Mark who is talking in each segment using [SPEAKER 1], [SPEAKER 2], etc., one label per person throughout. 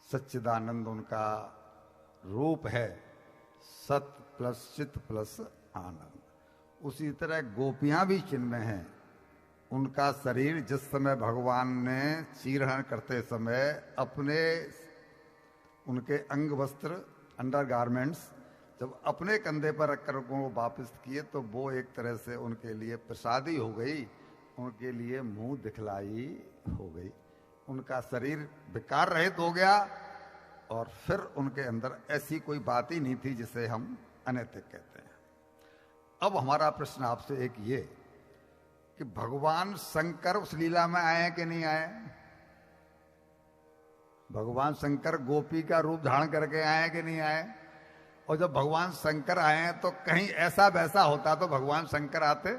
[SPEAKER 1] सच्चिदानंद उनका रूप है, सत प्लस चित प्लस आनंद। उसी तरह गोपियां भी चिन्मय हैं। उनका शरीर जिस समय भगवान ने चीरहरण करते समय अपने उनके अंग वस्त्र अंडर गारमेंट्स जब अपने कंधे पर रखकर उनको वापस किए तो वो एक तरह से उनके लिए प्रसादी हो गई, उनके लिए मुंह दिखलाई हो गई। उनका शरीर विकार रहित हो गया और फिर उनके अंदर ऐसी कोई बात ही नहीं थी जिसे हम अनैतिक कहते हैं। अब हमारा प्रश्न आपसे एक ये कि भगवान शंकर उस लीला में आए कि नहीं आए? भगवान शंकर गोपी का रूप धारण करके आए कि नहीं आए? और जब भगवान शंकर आए हैं तो कहीं ऐसा वैसा होता तो भगवान शंकर आते?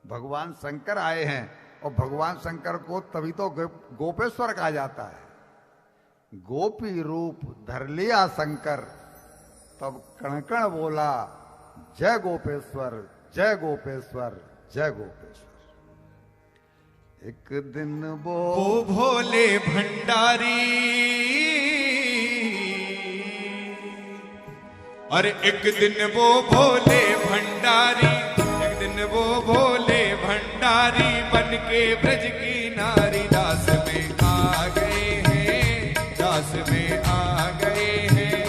[SPEAKER 1] भगवान शंकर आए हैं और भगवान शंकर को तभी तो गोपेश्वर कहा जाता है। गोपी रूप धर लिया शंकर, तब कण कण बोला जय गोपेश्वर जय गोपेश्वर जय गोपेश्वर। एक दिन वो
[SPEAKER 2] भोले भंडारी और एक दिन वो भोले भंडारी, एक दिन वो भोले भंडारी बन के ब्रज की नारी दास में आ गए हैं, दास में आ गए हैं।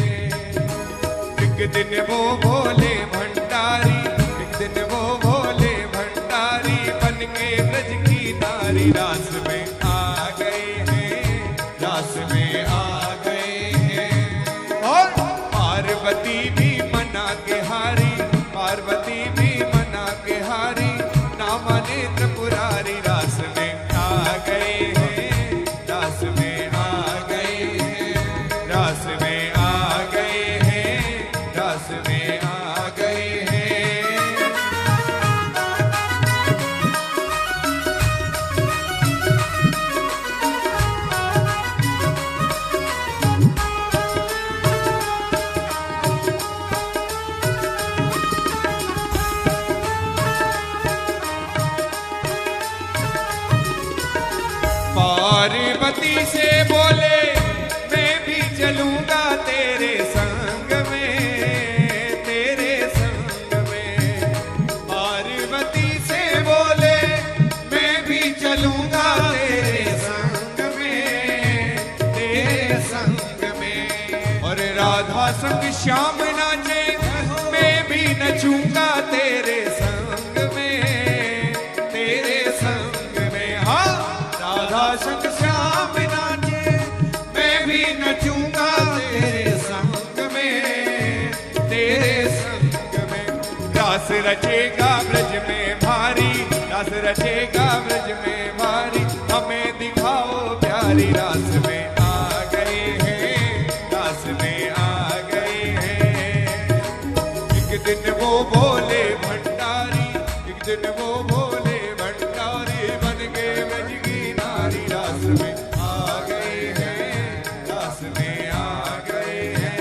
[SPEAKER 2] एक दिन वो भोले भंडारी, एक दिन वो भोले भंडारी बन के ब्रज की नारी दास में आ गए हैं, दास में आ गए हैं। और पार्वती भी मना के हारी, पार्वती भी मना के हारी, ना माने त्रिपुरारी रास में आ गए हैं, दास में आ गए हैं, रास में आ गए हैं, रास में आ गए हैं। पार्वती से बोले मैं भी चलूंगा तेरे संग में, तेरे संग में। पार्वती से बोले मैं भी चलूंगा तेरे संग में, तेरे संग में। और राधा संग श्याम नाचे मैं भी नचूंगा तेरे संग में, तेरे संग में। हाँ, राधा संग श्याम नाचे मैं भी नचूंगा तेरे संग में, तेरे संग में। रास रचेगा ब्रज में भारी, रास रचेगा ब्रज में भारी, हमें दिखाओ प्यारी रास में आ गए हैं, रास में आ गए हैं। एक दिन वो बोले भंडारी, एक दिन वो बोले भंडारी बन गए ब्रज की नारी रास में आ गए हैं, रास में आ गए हैं।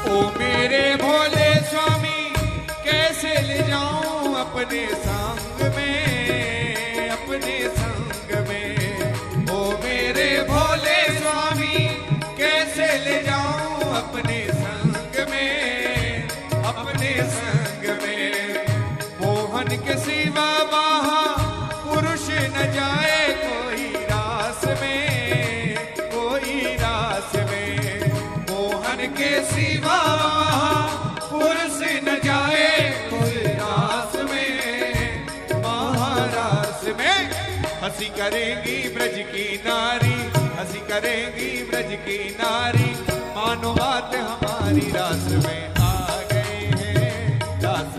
[SPEAKER 2] ओ मेरे भोले स्वामी कैसे ले जाऊं अपने संग में, अपने संग में। ओ मेरे भोले स्वामी कैसे ले जाऊं अपने संग में, अपने संग में। मोहन के सिवा वहाँ पुरुष न जाए कोई रास में, कोई रास में। मोहन के सिवा पुरुष न जाए कोई रास में, महारास में। हंसी करेंगी ब्रज की नारी, हंसी करेंगी ब्रज की नारी, मानो बात हमारी रास में आ गए हैं, रास